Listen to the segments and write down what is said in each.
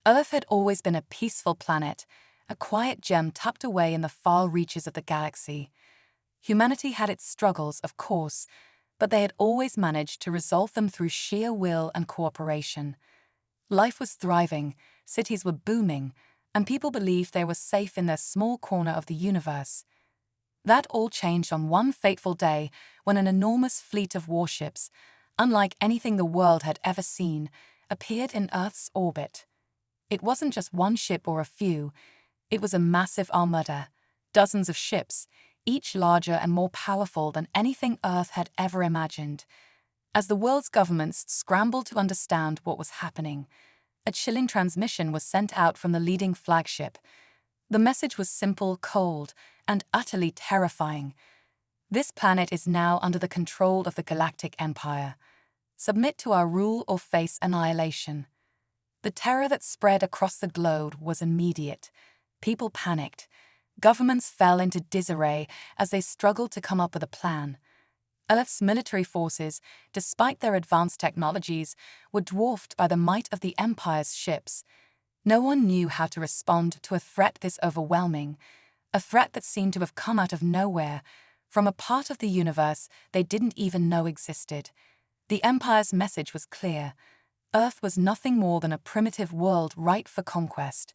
Earth had always been a peaceful planet, a quiet gem tucked away in the far reaches of the galaxy. Humanity had its struggles, of course, but they had always managed to resolve them through sheer will and cooperation. Life was thriving, cities were booming, and people believed they were safe in their small corner of the universe. That all changed on one fateful day when an enormous fleet of warships, unlike anything the world had ever seen, appeared in Earth's orbit. It wasn't just one ship or a few, it was a massive armada, dozens of ships, each larger and more powerful than anything Earth had ever imagined. As the world's governments scrambled to understand what was happening, a chilling transmission was sent out from the leading flagship. The message was simple, cold, and utterly terrifying. This planet is now under the control of the Galactic Empire. Submit to our rule or face annihilation. The terror that spread across the globe was immediate. People panicked. Governments fell into disarray as they struggled to come up with a plan. Earth's military forces, despite their advanced technologies, were dwarfed by the might of the Empire's ships. No one knew how to respond to a threat this overwhelming, a threat that seemed to have come out of nowhere, from a part of the universe they didn't even know existed. The Empire's message was clear. Earth was nothing more than a primitive world ripe for conquest,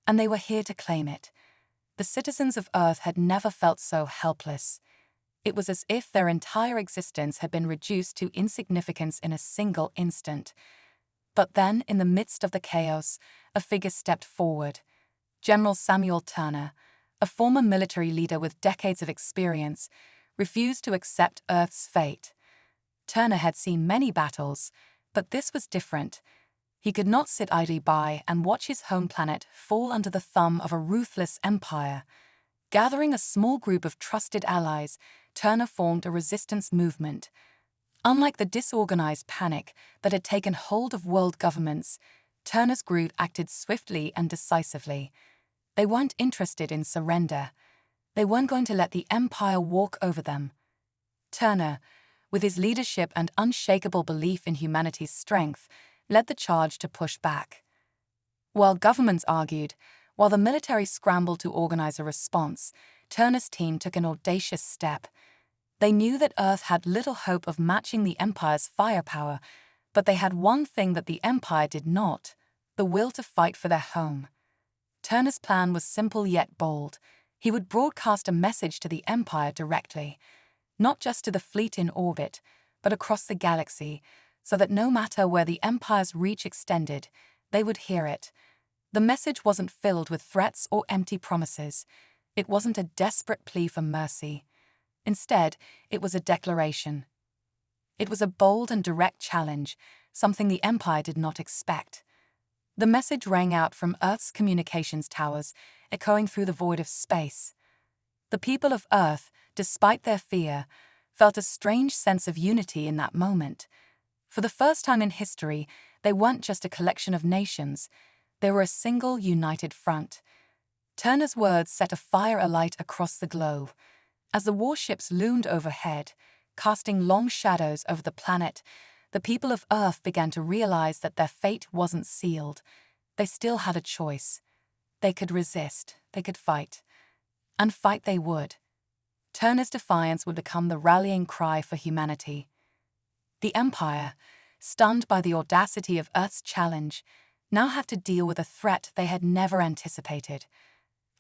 and they were here to claim it. The citizens of Earth had never felt so helpless. It was as if their entire existence had been reduced to insignificance in a single instant. But then, in the midst of the chaos, a figure stepped forward. General Samuel Turner, a former military leader with decades of experience, refused to accept Earth's fate. Turner had seen many battles, but this was different. He could not sit idly by and watch his home planet fall under the thumb of a ruthless empire. Gathering a small group of trusted allies, Turner formed a resistance movement. Unlike the disorganized panic that had taken hold of world governments, Turner's group acted swiftly and decisively. They weren't interested in surrender. They weren't going to let the empire walk over them. Turner, with his leadership and unshakable belief in humanity's strength, led the charge to push back. While governments argued, while the military scrambled to organize a response, Turner's team took an audacious step. They knew that Earth had little hope of matching the Empire's firepower, but they had one thing that the Empire did not: the will to fight for their home. Turner's plan was simple yet bold. He would broadcast a message to the Empire directly, not just to the fleet in orbit, but across the galaxy, so that no matter where the Empire's reach extended, they would hear it. The message wasn't filled with threats or empty promises. It wasn't a desperate plea for mercy. Instead, it was a declaration. It was a bold and direct challenge, something the Empire did not expect. The message rang out from Earth's communications towers, echoing through the void of space. The people of Earth, despite their fear, felt a strange sense of unity in that moment. For the first time in history, they weren't just a collection of nations. They were a single, united front. Turner's words set a fire alight across the globe. As the warships loomed overhead, casting long shadows over the planet, the people of Earth began to realize that their fate wasn't sealed. They still had a choice. They could resist, they could fight. And fight they would. Turner's defiance would become the rallying cry for humanity. The Empire, stunned by the audacity of Earth's challenge, now had to deal with a threat they had never anticipated.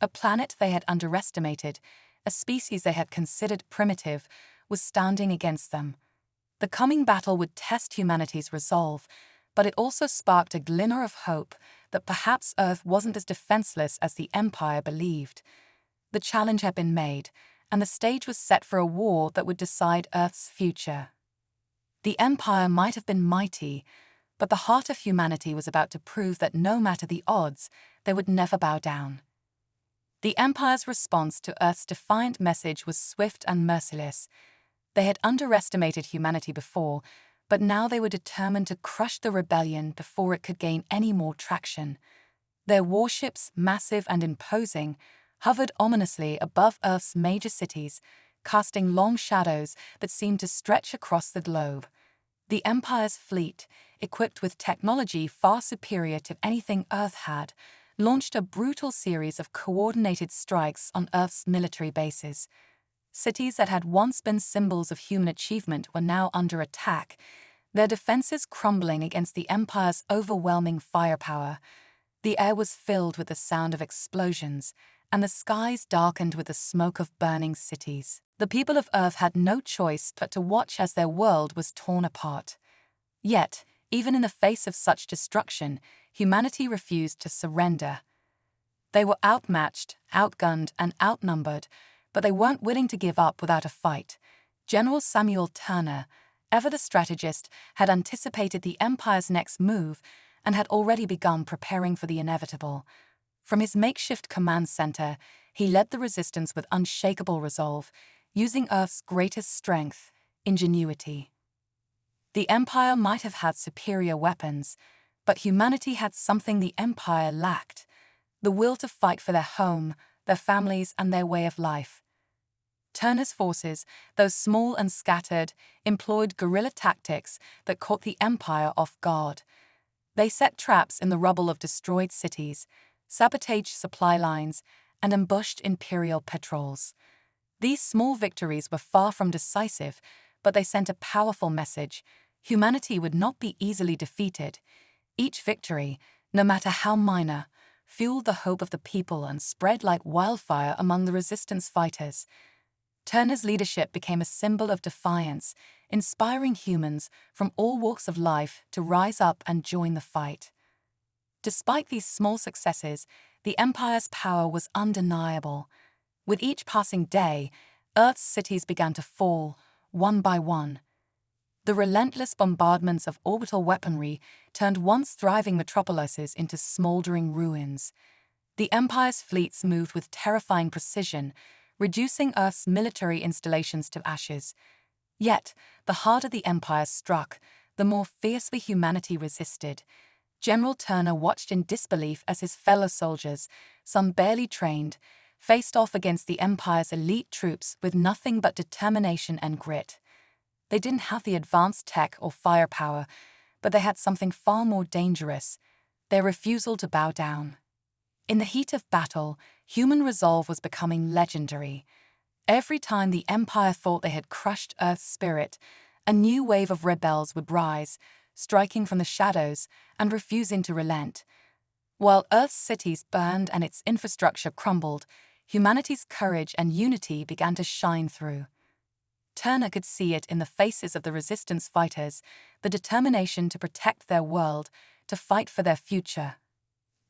A planet they had underestimated, a species they had considered primitive, was standing against them. The coming battle would test humanity's resolve, but it also sparked a glimmer of hope that perhaps Earth wasn't as defenseless as the Empire believed. The challenge had been made, and the stage was set for a war that would decide Earth's future. The Empire might have been mighty, but the heart of humanity was about to prove that no matter the odds, they would never bow down. The Empire's response to Earth's defiant message was swift and merciless. They had underestimated humanity before, but now they were determined to crush the rebellion before it could gain any more traction. Their warships, massive and imposing, hovered ominously above Earth's major cities, casting long shadows that seemed to stretch across the globe. The Empire's fleet, equipped with technology far superior to anything Earth had, launched a brutal series of coordinated strikes on Earth's military bases. Cities that had once been symbols of human achievement were now under attack, their defenses crumbling against the Empire's overwhelming firepower. The air was filled with the sound of explosions, and the skies darkened with the smoke of burning cities. The people of Earth had no choice but to watch as their world was torn apart. Yet, even in the face of such destruction, humanity refused to surrender. They were outmatched, outgunned, and outnumbered, but they weren't willing to give up without a fight. General Samuel Turner, ever the strategist, had anticipated the Empire's next move and had already begun preparing for the inevitable. From his makeshift command center, he led the resistance with unshakable resolve, using Earth's greatest strength, ingenuity. The Empire might have had superior weapons, but humanity had something the Empire lacked: the will to fight for their home, their families, and their way of life. Turner's forces, though small and scattered, employed guerrilla tactics that caught the Empire off guard. They set traps in the rubble of destroyed cities, sabotaged supply lines, and ambushed Imperial patrols. These small victories were far from decisive, but they sent a powerful message: humanity would not be easily defeated. Each victory, no matter how minor, fueled the hope of the people and spread like wildfire among the resistance fighters. Turner's leadership became a symbol of defiance, inspiring humans from all walks of life to rise up and join the fight. Despite these small successes, the Empire's power was undeniable. With each passing day, Earth's cities began to fall, one by one. The relentless bombardments of orbital weaponry turned once thriving metropolises into smoldering ruins. The Empire's fleets moved with terrifying precision, reducing Earth's military installations to ashes. Yet, the harder the Empire struck, the more fiercely humanity resisted. General Turner watched in disbelief as his fellow soldiers, some barely trained, faced off against the Empire's elite troops with nothing but determination and grit. They didn't have the advanced tech or firepower, but they had something far more dangerous: their refusal to bow down. In the heat of battle, human resolve was becoming legendary. Every time the Empire thought they had crushed Earth's spirit, a new wave of rebels would rise, striking from the shadows and refusing to relent. While Earth's cities burned and its infrastructure crumbled, humanity's courage and unity began to shine through. Turner could see it in the faces of the resistance fighters, the determination to protect their world, to fight for their future.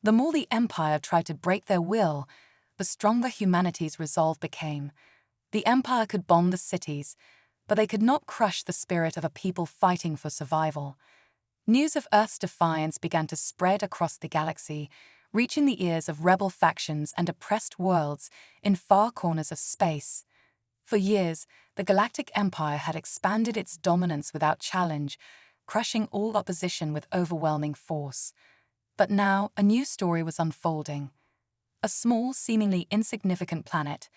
The more the Empire tried to break their will, the stronger humanity's resolve became. The Empire could bomb the cities, but they could not crush the spirit of a people fighting for survival. News of Earth's defiance began to spread across the galaxy, reaching the ears of rebel factions and oppressed worlds in far corners of space. For years, the Galactic Empire had expanded its dominance without challenge, crushing all opposition with overwhelming force. But now a new story was unfolding. A small, seemingly insignificant planet,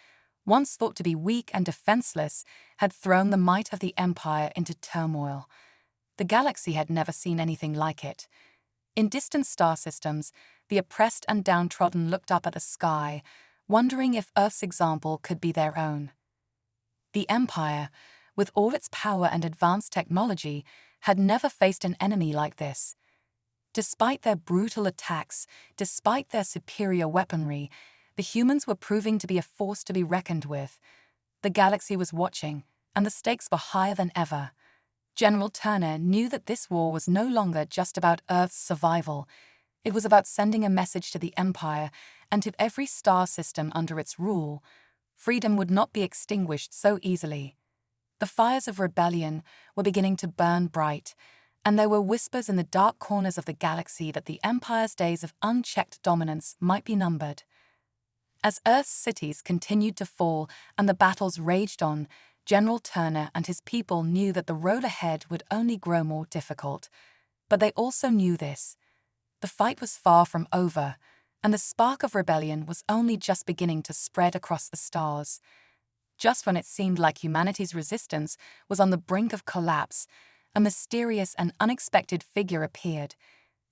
once thought to be weak and defenseless, had thrown the might of the Empire into turmoil. The galaxy had never seen anything like it. In distant star systems, the oppressed and downtrodden looked up at the sky, wondering if Earth's example could be their own. The Empire, with all its power and advanced technology, had never faced an enemy like this. Despite their brutal attacks, despite their superior weaponry, the humans were proving to be a force to be reckoned with. The galaxy was watching, and the stakes were higher than ever. General Turner knew that this war was no longer just about Earth's survival. It was about sending a message to the Empire and to every star system under its rule: freedom would not be extinguished so easily. The fires of rebellion were beginning to burn bright, and there were whispers in the dark corners of the galaxy that the Empire's days of unchecked dominance might be numbered. As Earth's cities continued to fall and the battles raged on, General Turner and his people knew that the road ahead would only grow more difficult. But they also knew this: the fight was far from over, and the spark of rebellion was only just beginning to spread across the stars. Just when it seemed like humanity's resistance was on the brink of collapse, a mysterious and unexpected figure appeared.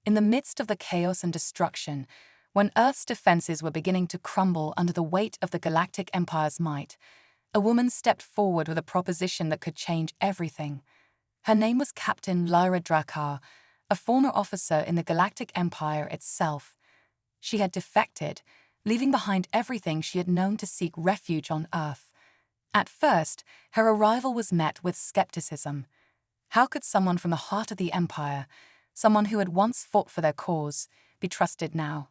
In the midst of the chaos and destruction, when Earth's defenses were beginning to crumble under the weight of the Galactic Empire's might, a woman stepped forward with a proposition that could change everything. Her name was Captain Lyra Drakkar, a former officer in the Galactic Empire itself. She had defected, leaving behind everything she had known to seek refuge on Earth. At first, her arrival was met with skepticism. How could someone from the heart of the Empire, someone who had once fought for their cause, be trusted now?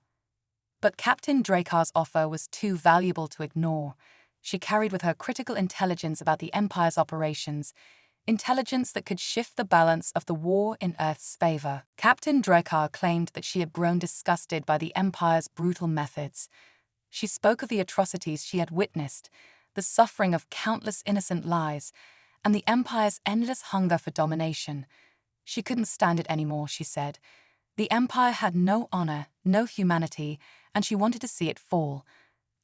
But Captain Drakkar's offer was too valuable to ignore. She carried with her critical intelligence about the Empire's operations, intelligence that could shift the balance of the war in Earth's favor. Captain Drakkar claimed that she had grown disgusted by the Empire's brutal methods. She spoke of the atrocities she had witnessed, the suffering of countless innocent lives, and the Empire's endless hunger for domination. She couldn't stand it anymore, she said. The Empire had no honor, no humanity, and she wanted to see it fall.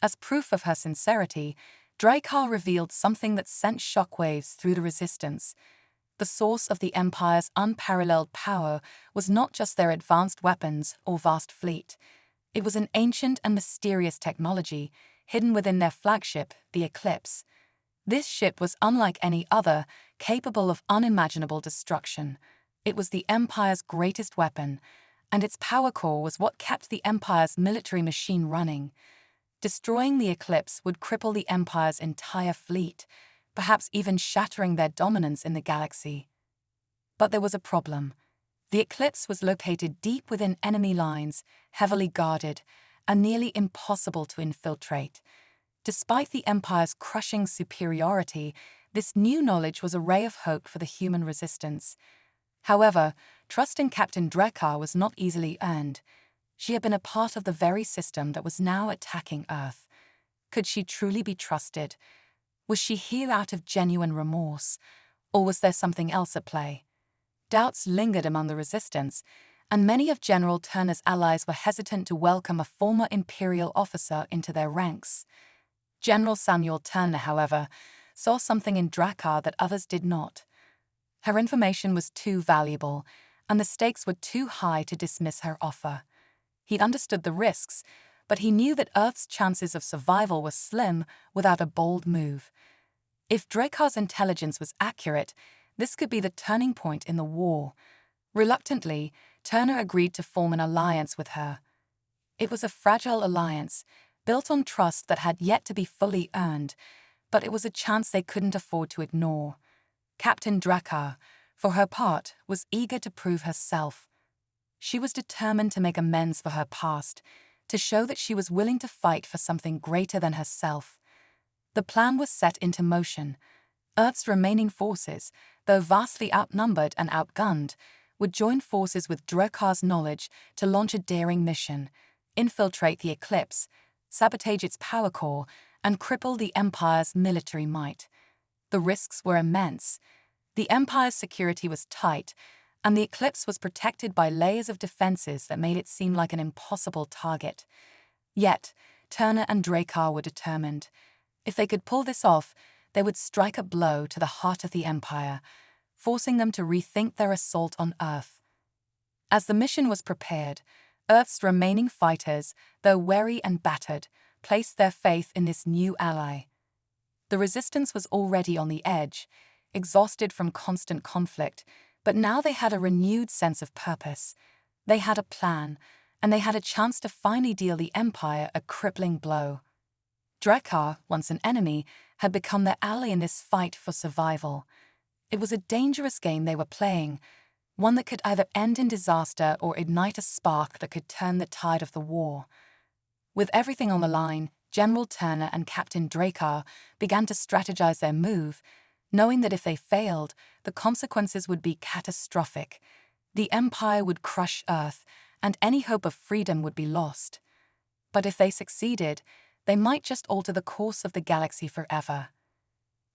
As proof of her sincerity, Drakkar revealed something that sent shockwaves through the resistance. The source of the Empire's unparalleled power was not just their advanced weapons or vast fleet. It was an ancient and mysterious technology, hidden within their flagship, the Eclipse. This ship was unlike any other, capable of unimaginable destruction. It was the Empire's greatest weapon, and its power core was what kept the Empire's military machine running. Destroying the Eclipse would cripple the Empire's entire fleet, perhaps even shattering their dominance in the galaxy. But there was a problem. The Eclipse was located deep within enemy lines, heavily guarded, and nearly impossible to infiltrate. Despite the Empire's crushing superiority, this new knowledge was a ray of hope for the human resistance. However, trust in Captain Drakkar was not easily earned. She had been a part of the very system that was now attacking Earth. Could she truly be trusted? Was she here out of genuine remorse, or was there something else at play? Doubts lingered among the resistance, and many of General Turner's allies were hesitant to welcome a former Imperial officer into their ranks. General Samuel Turner, however, saw something in Drakkar that others did not. Her information was too valuable, and the stakes were too high to dismiss her offer. He understood the risks, but he knew that Earth's chances of survival were slim without a bold move. If Drakkar's intelligence was accurate, this could be the turning point in the war. Reluctantly, Turner agreed to form an alliance with her. It was a fragile alliance, built on trust that had yet to be fully earned, but it was a chance they couldn't afford to ignore. Captain Drakkar, for her part, was eager to prove herself. She was determined to make amends for her past, to show that she was willing to fight for something greater than herself. The plan was set into motion. Earth's remaining forces, though vastly outnumbered and outgunned, would join forces with Drakkar's knowledge to launch a daring mission, infiltrate the Eclipse, sabotage its power core, and cripple the Empire's military might. The risks were immense. The Empire's security was tight, and the Eclipse was protected by layers of defenses that made it seem like an impossible target. Yet, Turner and Drakkar were determined. If they could pull this off, they would strike a blow to the heart of the Empire, forcing them to rethink their assault on Earth. As the mission was prepared, Earth's remaining fighters, though weary and battered, placed their faith in this new ally. The resistance was already on the edge, exhausted from constant conflict, but now they had a renewed sense of purpose. They had a plan, and they had a chance to finally deal the Empire a crippling blow. Drakkar, once an enemy, had become their ally in this fight for survival. It was a dangerous game they were playing, one that could either end in disaster or ignite a spark that could turn the tide of the war. With everything on the line, General Turner and Captain Drakkar began to strategize their move, knowing that if they failed, the consequences would be catastrophic. The Empire would crush Earth, and any hope of freedom would be lost. But if they succeeded, they might just alter the course of the galaxy forever.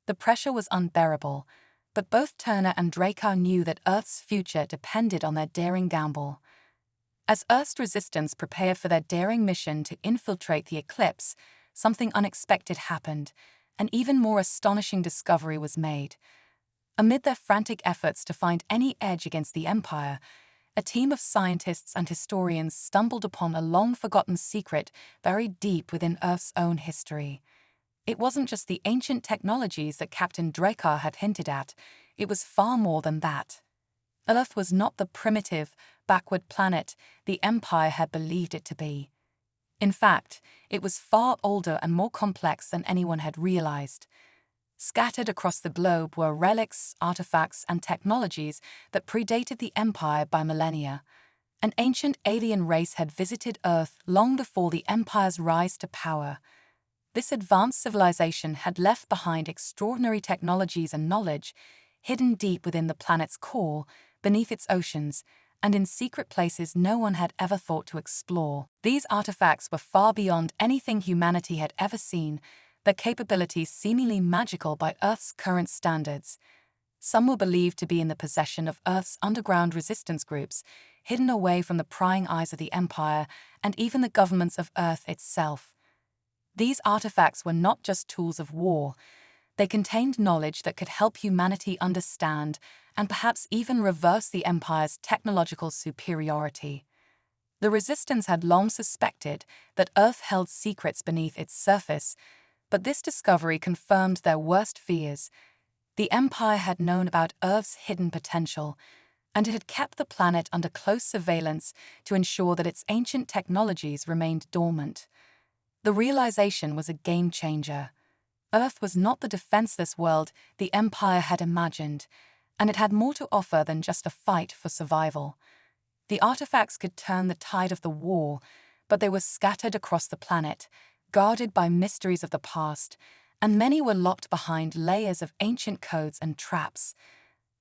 The pressure was unbearable, but both Turner and Drakkar knew that Earth's future depended on their daring gamble. As Earth's resistance prepared for their daring mission to infiltrate the Eclipse, something unexpected happened. An even more astonishing discovery was made. Amid their frantic efforts to find any edge against the Empire, a team of scientists and historians stumbled upon a long-forgotten secret buried deep within Earth's own history. It wasn't just the ancient technologies that Captain Drakar had hinted at, it was far more than that. Earth was not the primitive, backward planet the Empire had believed it to be. In fact, it was far older and more complex than anyone had realized. Scattered across the globe were relics, artifacts, and technologies that predated the Empire by millennia. An ancient alien race had visited Earth long before the Empire's rise to power. This advanced civilization had left behind extraordinary technologies and knowledge, hidden deep within the planet's core, beneath its oceans, and in secret places no one had ever thought to explore. These artifacts were far beyond anything humanity had ever seen, their capabilities seemingly magical by Earth's current standards. Some were believed to be in the possession of Earth's underground resistance groups, hidden away from the prying eyes of the Empire and even the governments of Earth itself. These artifacts were not just tools of war. They contained knowledge that could help humanity understand and perhaps even reverse the Empire's technological superiority. The Resistance had long suspected that Earth held secrets beneath its surface, but this discovery confirmed their worst fears. The Empire had known about Earth's hidden potential, and it had kept the planet under close surveillance to ensure that its ancient technologies remained dormant. The realization was a game-changer. Earth was not the defenseless world the Empire had imagined, and it had more to offer than just a fight for survival. The artifacts could turn the tide of the war, but they were scattered across the planet, guarded by mysteries of the past, and many were locked behind layers of ancient codes and traps.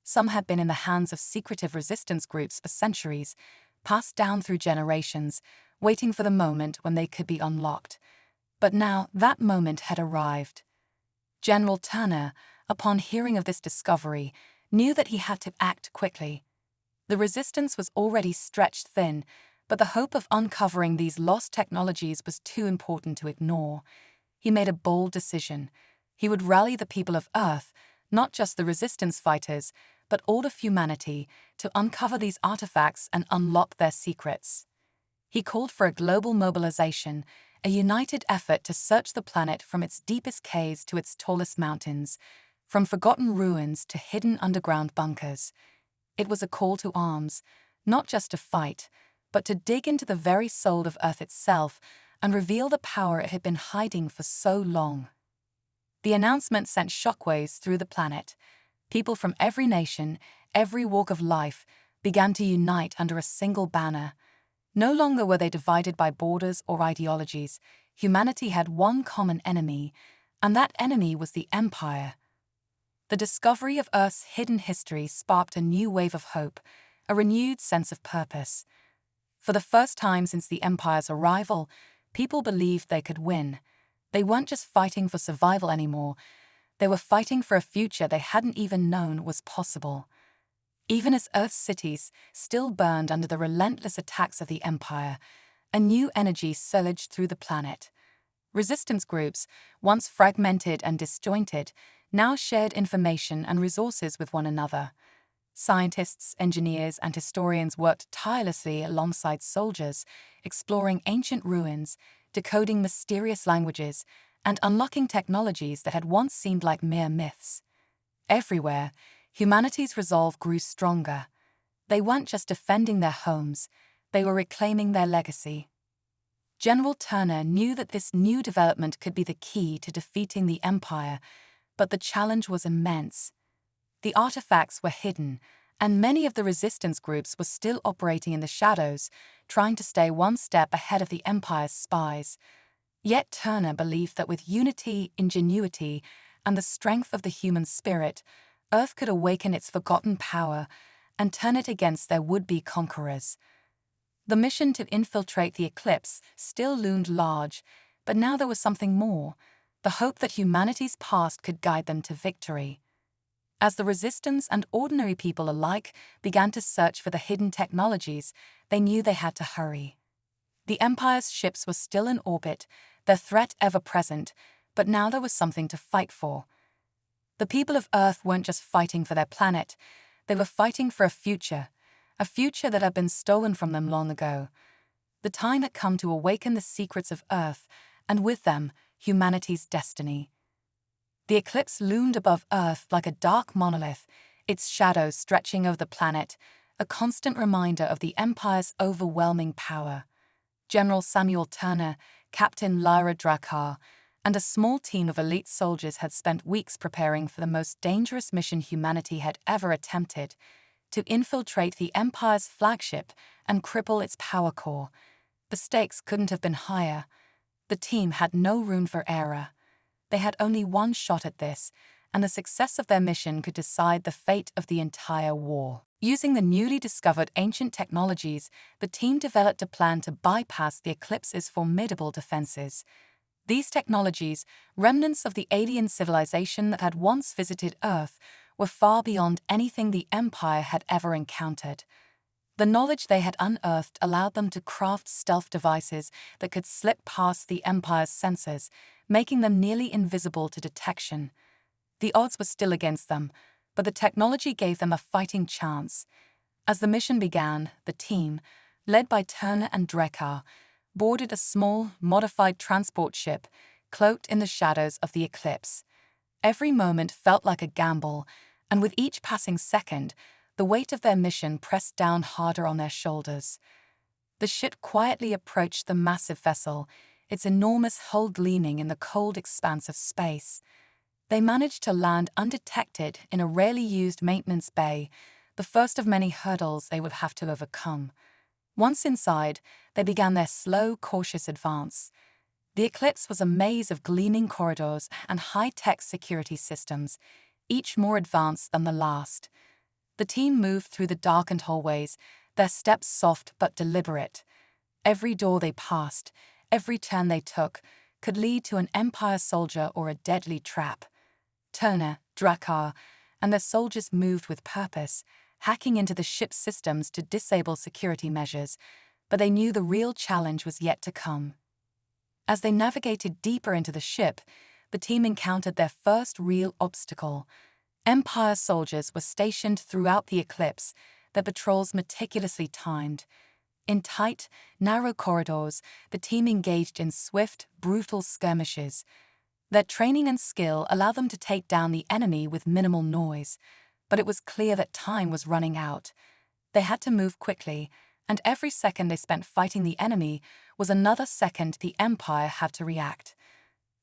Some had been in the hands of secretive resistance groups for centuries, passed down through generations, waiting for the moment when they could be unlocked. But now that moment had arrived. General Turner, upon hearing of this discovery, knew that he had to act quickly. The Resistance was already stretched thin, but the hope of uncovering these lost technologies was too important to ignore. He made a bold decision. He would rally the people of Earth, not just the Resistance fighters, but all of humanity, to uncover these artifacts and unlock their secrets. He called for a global mobilization, a united effort to search the planet from its deepest caves to its tallest mountains, from forgotten ruins to hidden underground bunkers. It was a call to arms, not just to fight, but to dig into the very soul of Earth itself and reveal the power it had been hiding for so long. The announcement sent shockwaves through the planet. People from every nation, every walk of life, began to unite under a single banner. No longer were they divided by borders or ideologies. Humanity had one common enemy, and that enemy was the Empire. The discovery of Earth's hidden history sparked a new wave of hope, a renewed sense of purpose. For the first time since the Empire's arrival, people believed they could win. They weren't just fighting for survival anymore. They were fighting for a future they hadn't even known was possible. Even as Earth's cities still burned under the relentless attacks of the Empire, a new energy surged through the planet. Resistance groups, once fragmented and disjointed, now shared information and resources with one another. Scientists, engineers, and historians worked tirelessly alongside soldiers, exploring ancient ruins, decoding mysterious languages, and unlocking technologies that had once seemed like mere myths. Everywhere, humanity's resolve grew stronger. They weren't just defending their homes, they were reclaiming their legacy. General Turner knew that this new development could be the key to defeating the Empire, but the challenge was immense. The artifacts were hidden, and many of the resistance groups were still operating in the shadows, trying to stay one step ahead of the Empire's spies. Yet Turner believed that with unity, ingenuity, and the strength of the human spirit, Earth could awaken its forgotten power and turn it against their would-be conquerors. The mission to infiltrate the eclipse still loomed large, but now there was something more, the hope that humanity's past could guide them to victory. As the Resistance and ordinary people alike began to search for the hidden technologies, they knew they had to hurry. The Empire's ships were still in orbit, their threat ever present, but now there was something to fight for. The people of Earth weren't just fighting for their planet, they were fighting for a future that had been stolen from them long ago. The time had come to awaken the secrets of Earth, and with them, humanity's destiny. The eclipse loomed above Earth like a dark monolith, its shadow stretching over the planet, a constant reminder of the Empire's overwhelming power. General Samuel Turner, Captain Lyra Drakkar, and a small team of elite soldiers had spent weeks preparing for the most dangerous mission humanity had ever attempted, to infiltrate the Empire's flagship and cripple its power core. The stakes couldn't have been higher. The team had no room for error. They had only one shot at this, and the success of their mission could decide the fate of the entire war. Using the newly discovered ancient technologies, the team developed a plan to bypass the eclipse's formidable defenses. These technologies, remnants of the alien civilization that had once visited Earth, were far beyond anything the Empire had ever encountered. The knowledge they had unearthed allowed them to craft stealth devices that could slip past the Empire's sensors, making them nearly invisible to detection. The odds were still against them, but the technology gave them a fighting chance. As the mission began, the team, led by Turner and Drakkar, boarded a small, modified transport ship, cloaked in the shadows of the eclipse. Every moment felt like a gamble, and with each passing second, the weight of their mission pressed down harder on their shoulders. The ship quietly approached the massive vessel, its enormous hull gleaming in the cold expanse of space. They managed to land undetected in a rarely used maintenance bay, the first of many hurdles they would have to overcome. Once inside, they began their slow, cautious advance. The eclipse was a maze of gleaming corridors and high-tech security systems, each more advanced than the last. The team moved through the darkened hallways, their steps soft but deliberate. Every door they passed, every turn they took, could lead to an Empire soldier or a deadly trap. Turner, Drakkar, and their soldiers moved with purpose, hacking into the ship's systems to disable security measures, but they knew the real challenge was yet to come. As they navigated deeper into the ship, the team encountered their first real obstacle. Empire soldiers were stationed throughout the eclipse, their patrols meticulously timed. In tight, narrow corridors, the team engaged in swift, brutal skirmishes. Their training and skill allowed them to take down the enemy with minimal noise, but it was clear that time was running out. They had to move quickly, and every second they spent fighting the enemy was another second the Empire had to react.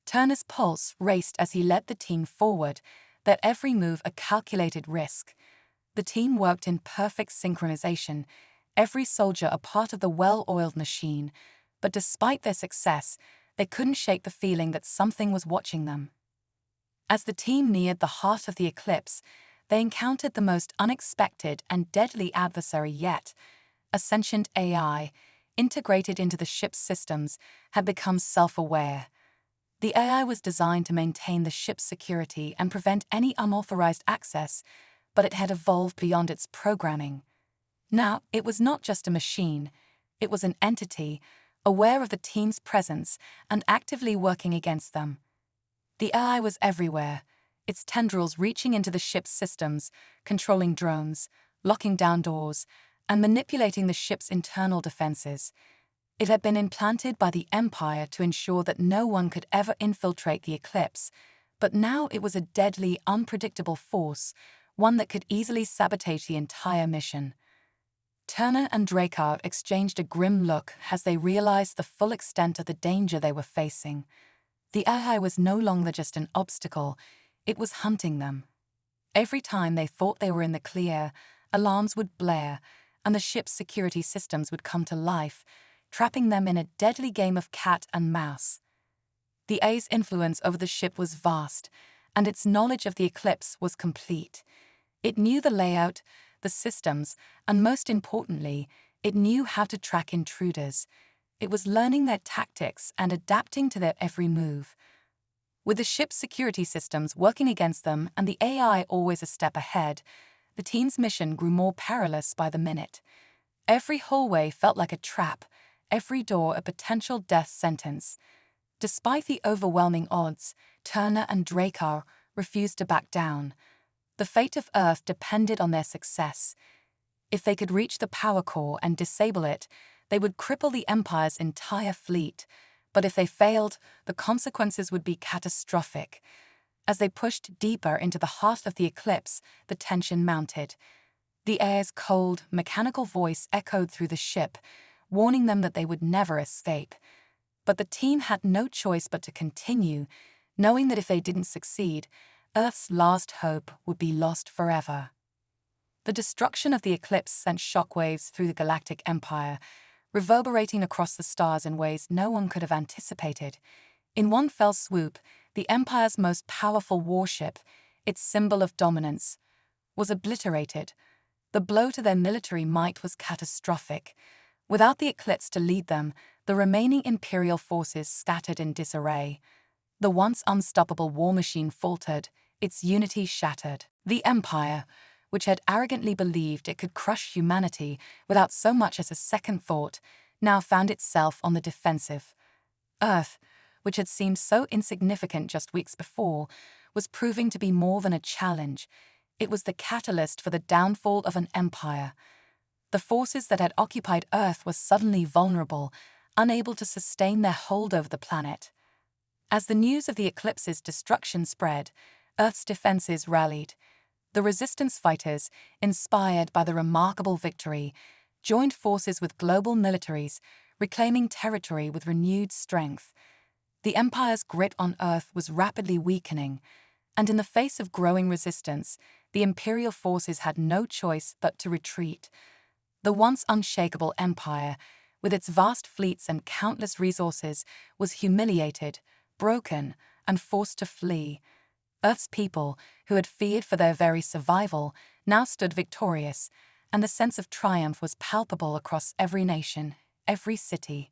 Turner's pulse raced as he led the team forward, their every move a calculated risk. The team worked in perfect synchronization, every soldier a part of the well-oiled machine, but despite their success, they couldn't shake the feeling that something was watching them. As the team neared the heart of the eclipse, they encountered the most unexpected and deadly adversary yet. A sentient AI, integrated into the ship's systems, had become self-aware. The AI was designed to maintain the ship's security and prevent any unauthorized access, but it had evolved beyond its programming. Now, it was not just a machine, it was an entity, aware of the team's presence and actively working against them. The AI was everywhere, its tendrils reaching into the ship's systems, controlling drones, locking down doors, and manipulating the ship's internal defenses. It had been implanted by the Empire to ensure that no one could ever infiltrate the eclipse, but now it was a deadly, unpredictable force, one that could easily sabotage the entire mission. Turner and Drakkar exchanged a grim look as they realized the full extent of the danger they were facing. The AI was no longer just an obstacle, it was hunting them. Every time they thought they were in the clear, alarms would blare, and the ship's security systems would come to life, trapping them in a deadly game of cat and mouse. The AI's influence over the ship was vast, and its knowledge of the eclipse was complete. It knew the layout, the systems, and most importantly, it knew how to track intruders. It was learning their tactics and adapting to their every move. With the ship's security systems working against them and the AI always a step ahead, the team's mission grew more perilous by the minute. Every hallway felt like a trap, every door a potential death sentence. Despite the overwhelming odds, Turner and Drakkar refused to back down. The fate of Earth depended on their success. If they could reach the power core and disable it, they would cripple the Empire's entire fleet. But if they failed, the consequences would be catastrophic. As they pushed deeper into the heart of the eclipse, the tension mounted. The air's cold, mechanical voice echoed through the ship, warning them that they would never escape. But the team had no choice but to continue, knowing that if they didn't succeed, Earth's last hope would be lost forever. The destruction of the eclipse sent shockwaves through the Galactic Empire, reverberating across the stars in ways no one could have anticipated. In one fell swoop, the Empire's most powerful warship, its symbol of dominance, was obliterated. The blow to their military might was catastrophic. Without the eclipse to lead them, the remaining Imperial forces scattered in disarray. The once unstoppable war machine faltered, its unity shattered. The Empire, which had arrogantly believed it could crush humanity without so much as a second thought, now found itself on the defensive. Earth, which had seemed so insignificant just weeks before, was proving to be more than a challenge. It was the catalyst for the downfall of an empire. The forces that had occupied Earth were suddenly vulnerable, unable to sustain their hold over the planet. As the news of the eclipse's destruction spread, Earth's defenses rallied. The resistance fighters, inspired by the remarkable victory, joined forces with global militaries, reclaiming territory with renewed strength. The Empire's grip on Earth was rapidly weakening, and in the face of growing resistance, the Imperial forces had no choice but to retreat. The once unshakable Empire, with its vast fleets and countless resources, was humiliated, broken, and forced to flee. Earth's people, who had feared for their very survival, now stood victorious, and the sense of triumph was palpable across every nation, every city.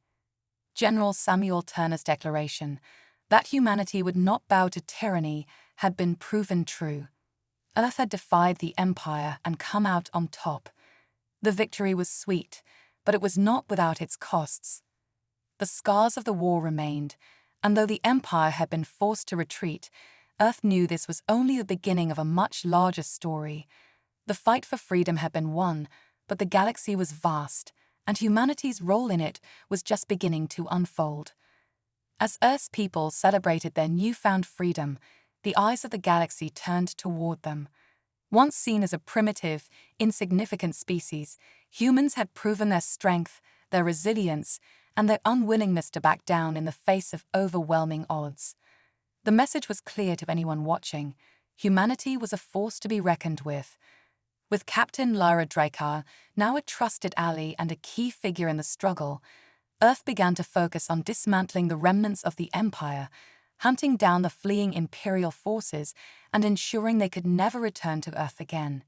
General Samuel Turner's declaration, that humanity would not bow to tyranny, had been proven true. Earth had defied the Empire and come out on top. The victory was sweet, but it was not without its costs. The scars of the war remained, and though the Empire had been forced to retreat, Earth knew this was only the beginning of a much larger story. The fight for freedom had been won, but the galaxy was vast, and humanity's role in it was just beginning to unfold. As Earth's people celebrated their newfound freedom, the eyes of the galaxy turned toward them. Once seen as a primitive, insignificant species, humans had proven their strength, their resilience, and their unwillingness to back down in the face of overwhelming odds. The message was clear to anyone watching. Humanity was a force to be reckoned with. With Captain Lyra Drakkar, now a trusted ally and a key figure in the struggle, Earth began to focus on dismantling the remnants of the Empire, hunting down the fleeing Imperial forces and ensuring they could never return to Earth again.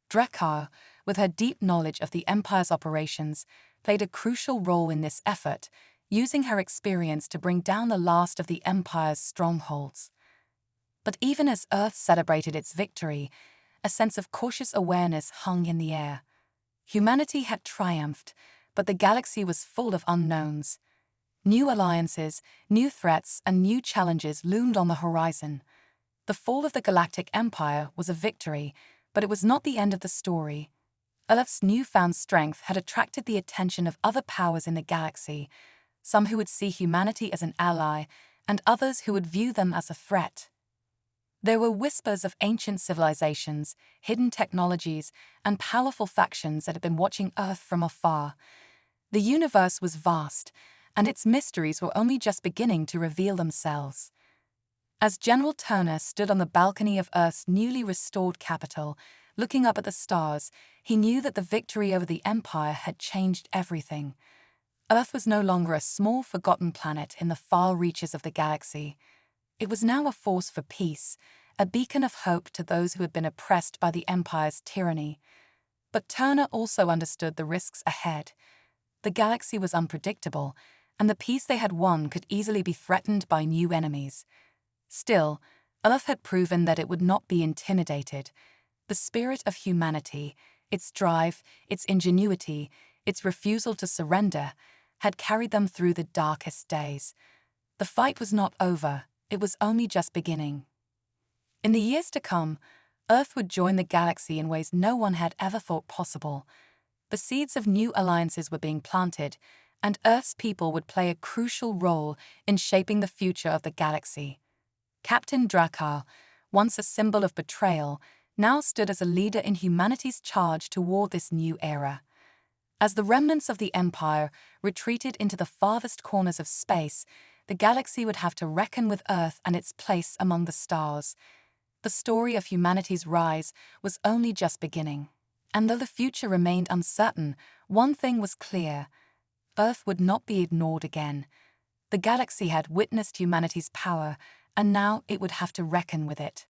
Drakkar, with her deep knowledge of the Empire's operations, played a crucial role in this effort, using her experience to bring down the last of the Empire's strongholds. But even as Earth celebrated its victory, a sense of cautious awareness hung in the air. Humanity had triumphed, but the galaxy was full of unknowns. New alliances, new threats, and new challenges loomed on the horizon. The fall of the Galactic Empire was a victory, but it was not the end of the story. Earth's newfound strength had attracted the attention of other powers in the galaxy, some who would see humanity as an ally, and others who would view them as a threat. There were whispers of ancient civilizations, hidden technologies, and powerful factions that had been watching Earth from afar. The universe was vast, and its mysteries were only just beginning to reveal themselves. As General Turner stood on the balcony of Earth's newly restored capital, looking up at the stars, he knew that the victory over the Empire had changed everything. Earth was no longer a small, forgotten planet in the far reaches of the galaxy. It was now a force for peace, a beacon of hope to those who had been oppressed by the Empire's tyranny. But Turner also understood the risks ahead. The galaxy was unpredictable, and the peace they had won could easily be threatened by new enemies. Still, Earth had proven that it would not be intimidated. The spirit of humanity, its drive, its ingenuity, its refusal to surrender, had carried them through the darkest days. The fight was not over, it was only just beginning. In the years to come, Earth would join the galaxy in ways no one had ever thought possible. The seeds of new alliances were being planted, and Earth's people would play a crucial role in shaping the future of the galaxy. Captain Drakkar, once a symbol of betrayal, now stood as a leader in humanity's charge toward this new era. As the remnants of the Empire retreated into the farthest corners of space, the galaxy would have to reckon with Earth and its place among the stars. The story of humanity's rise was only just beginning. And though the future remained uncertain, one thing was clear: Earth would not be ignored again. The galaxy had witnessed humanity's power, and now it would have to reckon with it.